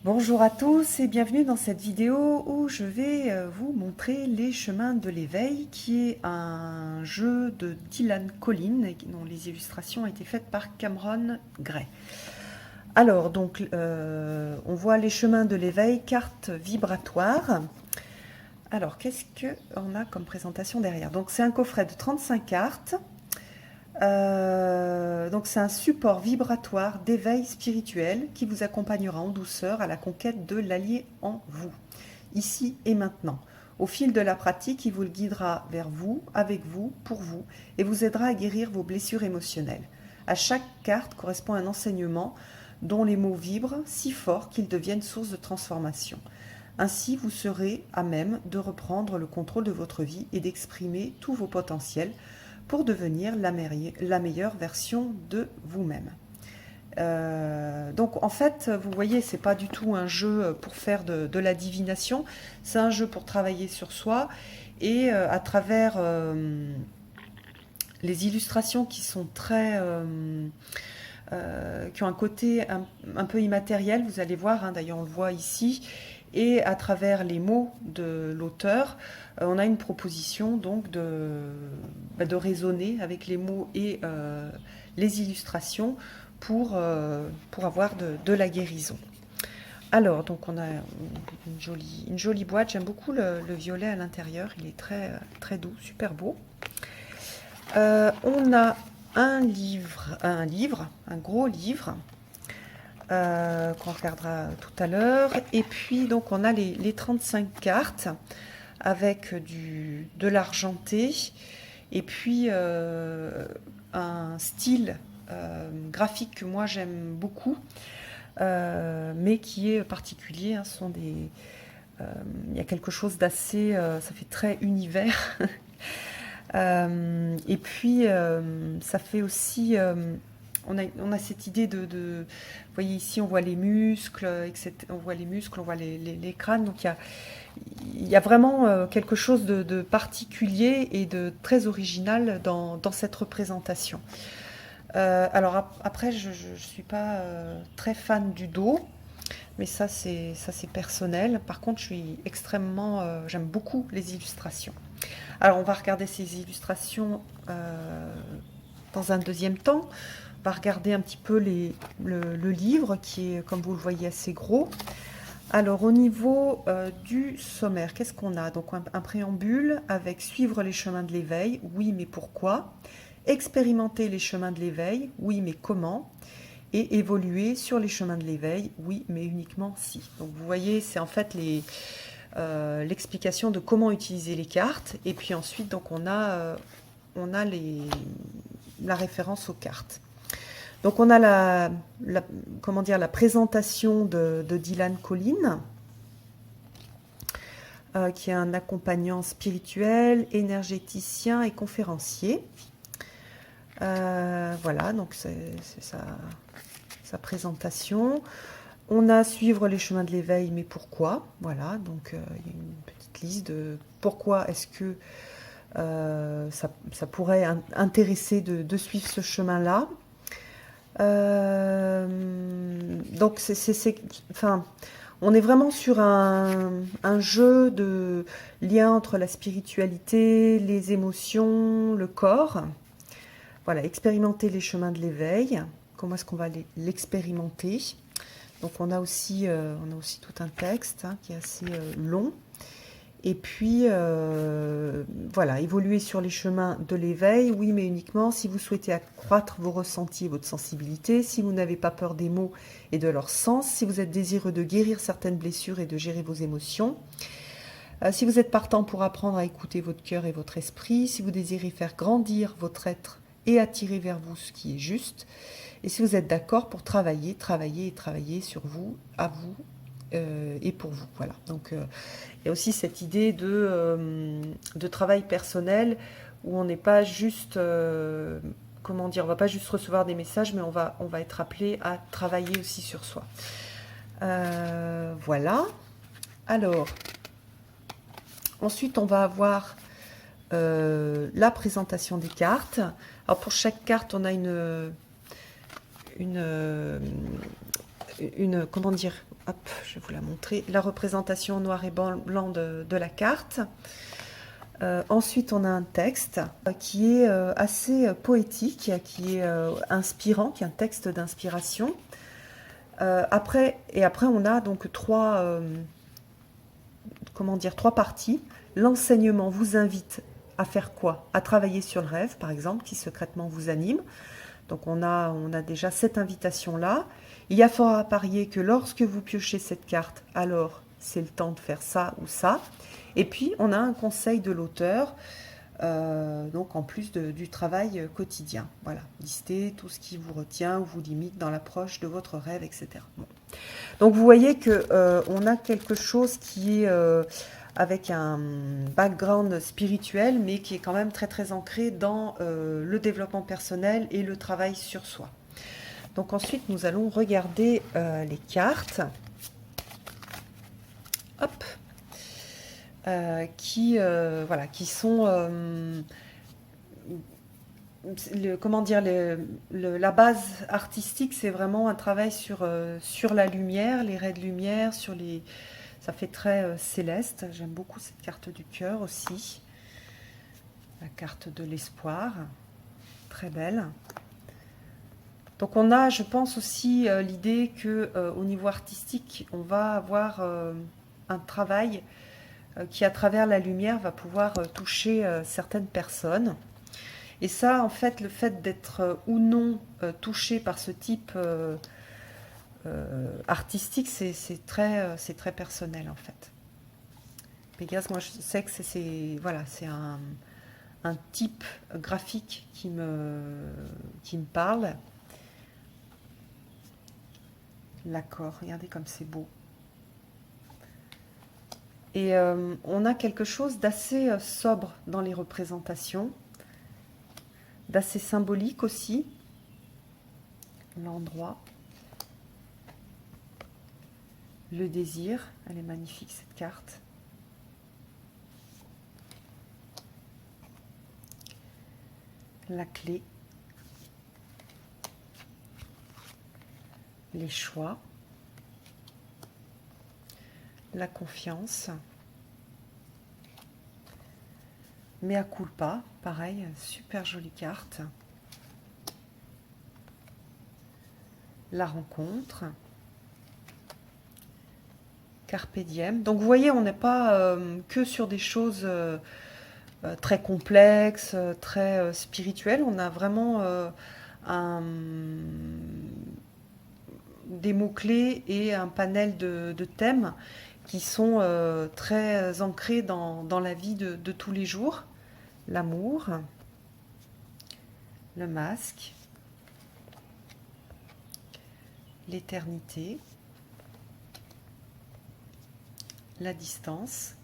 Bonjour à tous et bienvenue dans cette vidéo où je vais vous montrer les chemins de l'éveil, qui est un jeu de Dylan Collin dont les illustrations ont été faites par Cameron Gray. Alors donc on voit les chemins de l'éveil, carte vibratoire. Alors qu'est-ce qu'on a comme présentation derrière? Donc c'est un coffret de 35 cartes. Donc c'est un support vibratoire d'éveil spirituel qui vous accompagnera en douceur à la conquête de l'allié en vous, ici et maintenant. Au fil de la pratique, il vous le guidera vers vous, avec vous, pour vous, et vous aidera à guérir vos blessures émotionnelles. À chaque carte correspond un enseignement dont les mots vibrent si fort qu'ils deviennent source de transformation. Ainsi, vous serez à même de reprendre le contrôle de votre vie et d'exprimer tous vos potentiels pour devenir la meilleure version de vous-même. Donc en fait, vous voyez, c'est pas du tout un jeu pour faire de la divination, c'est un jeu pour travailler sur soi et à travers les illustrations qui sont qui ont un côté un peu immatériel, vous allez voir, hein, d'ailleurs on le voit ici, et à travers les mots de l'auteur, on a une proposition donc de raisonner avec les mots et les illustrations pour avoir de la guérison. Alors, donc on a une jolie boîte, j'aime beaucoup le violet à l'intérieur, il est très doux, super beau. On a un gros livre, qu'on regardera tout à l'heure. Et puis, donc, on a les 35 cartes avec de l'argenté. Et puis, un style graphique que moi j'aime beaucoup, mais qui est particulier. Hein, il y a quelque chose d'assez... ça fait très univers. Et puis, ça fait aussi... on a cette idée vous voyez ici, on voit les muscles, etc. On voit les muscles, on voit les crânes. Donc il y a vraiment quelque chose de particulier et de très original dans cette représentation. Alors après, je ne suis pas très fan du dos, mais ça c'est personnel. Par contre, j'aime beaucoup les illustrations. Alors on va regarder ces illustrations dans un deuxième temps. On va regarder un petit peu le livre qui est, comme vous le voyez, assez gros. Alors au niveau du sommaire, qu'est-ce qu'on a? Donc un préambule avec suivre les chemins de l'éveil, oui mais pourquoi? Expérimenter les chemins de l'éveil, oui mais comment? Et évoluer sur les chemins de l'éveil, oui mais uniquement si. Donc vous voyez, c'est en fait l'explication de comment utiliser les cartes. Et puis ensuite, donc on a la référence aux cartes. Donc on a la présentation de Dylan Collin, qui est un accompagnant spirituel, énergéticien et conférencier. Voilà, donc c'est sa présentation. On a suivre les chemins de l'éveil, mais pourquoi? Voilà, donc il y a une petite liste de pourquoi est-ce que ça pourrait intéresser de suivre ce chemin-là. Donc enfin, on est vraiment sur un jeu de lien entre la spiritualité, les émotions, le corps. Voilà, expérimenter les chemins de l'éveil. Comment est-ce qu'on va l'expérimenter? Donc on a aussi tout un texte, hein, qui est assez long. Et puis, voilà, évoluer sur les chemins de l'éveil, oui, mais uniquement si vous souhaitez accroître vos ressentis et votre sensibilité, si vous n'avez pas peur des mots et de leur sens, si vous êtes désireux de guérir certaines blessures et de gérer vos émotions, si vous êtes partant pour apprendre à écouter votre cœur et votre esprit, si vous désirez faire grandir votre être et attirer vers vous ce qui est juste, et si vous êtes d'accord pour travailler sur vous, à vous, et pour vous. Voilà. Donc il y a aussi cette idée de travail personnel où on n'est pas juste, comment dire, on va pas juste recevoir des messages, mais on va être appelé à travailler aussi sur soi. Voilà. Alors, ensuite on va avoir la présentation des cartes. Alors pour chaque carte, on a comment dire, hop, je vais vous la montrer, la représentation en noir et blanc de la carte. Ensuite, on a un texte qui est assez poétique, qui est inspirant, qui est un texte d'inspiration. Après, on a donc trois parties. L'enseignement vous invite à faire quoi? À travailler sur le rêve, par exemple, qui secrètement vous anime. Donc on a déjà cette invitation-là. Il y a fort à parier que lorsque vous piochez cette carte, alors c'est le temps de faire ça ou ça. Et puis on a un conseil de l'auteur, donc en plus du travail quotidien. Voilà, listez tout ce qui vous retient ou vous limite dans l'approche de votre rêve, etc. Bon. Donc vous voyez que on a quelque chose qui est avec un background spirituel, mais qui est quand même très très ancré dans le développement personnel et le travail sur soi. Donc ensuite, nous allons regarder les cartes. Hop. Qui sont... comment dire, la base artistique, c'est vraiment un travail sur la lumière, les raies de lumière, ça fait très céleste. J'aime beaucoup cette carte du cœur aussi. La carte de l'espoir, très belle. Donc on a, je pense aussi, l'idée que au niveau artistique, on va avoir un travail qui, à travers la lumière, va pouvoir toucher certaines personnes. Et ça, en fait, le fait d'être ou non touché par ce type artistique, c'est très personnel, en fait. Pégase, moi, je sais que c'est un type graphique qui me parle. L'accord, regardez comme c'est beau. Et on a quelque chose d'assez sobre dans les représentations, d'assez symbolique aussi. L'endroit. Le désir, elle est magnifique cette carte. La clé. Les choix. La confiance. Mea culpa, pareil, super jolie carte. La rencontre. Carpe diem. Donc vous voyez, on n'est pas que sur des choses très complexes, très spirituelles. On a vraiment des mots-clés et un panel de thèmes qui sont très ancrés dans la vie de tous les jours. L'amour, le masque, l'éternité, la distance,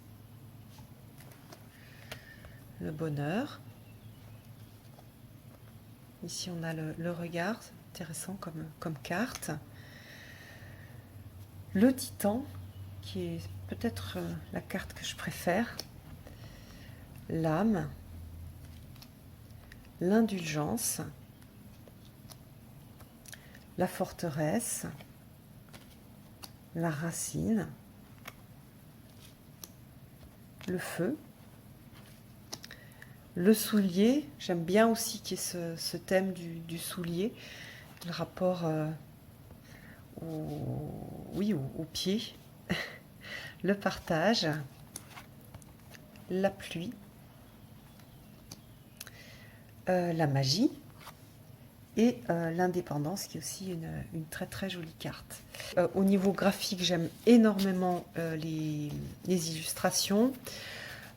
le bonheur. Ici, on a le regard, c'est intéressant comme carte. Le titan, qui est peut-être la carte que je préfère. L'âme, l'indulgence, la forteresse, la racine, le feu, le soulier. J'aime bien aussi qu'il y ait ce thème du soulier, le rapport au pied, le partage, la pluie, la magie et l'indépendance, qui est aussi une très très jolie carte. Au niveau graphique, j'aime énormément les illustrations.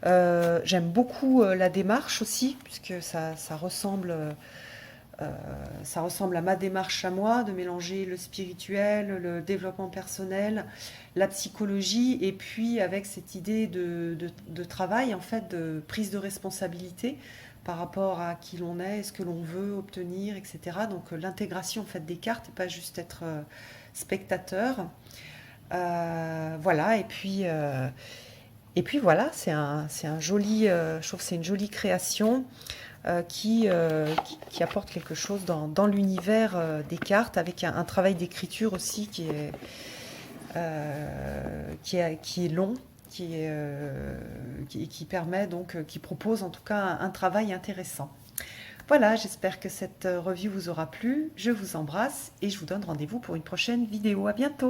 J'aime beaucoup la démarche aussi, puisque ça ressemble à ma démarche à moi, de mélanger le spirituel, le développement personnel, la psychologie, et puis avec cette idée de travail, en fait, de prise de responsabilité par rapport à qui l'on est, ce que l'on veut obtenir, etc. Donc l'intégration en fait des cartes, et pas juste être spectateur. Voilà, et puis voilà, c'est un joli, je trouve que c'est une jolie création. qui apporte quelque chose dans l'univers des cartes, avec un travail d'écriture aussi qui est long, qui permet donc, qui propose en tout cas un travail intéressant. Voilà, j'espère que cette review vous aura plu. Je vous embrasse et je vous donne rendez-vous pour une prochaine vidéo. À bientôt!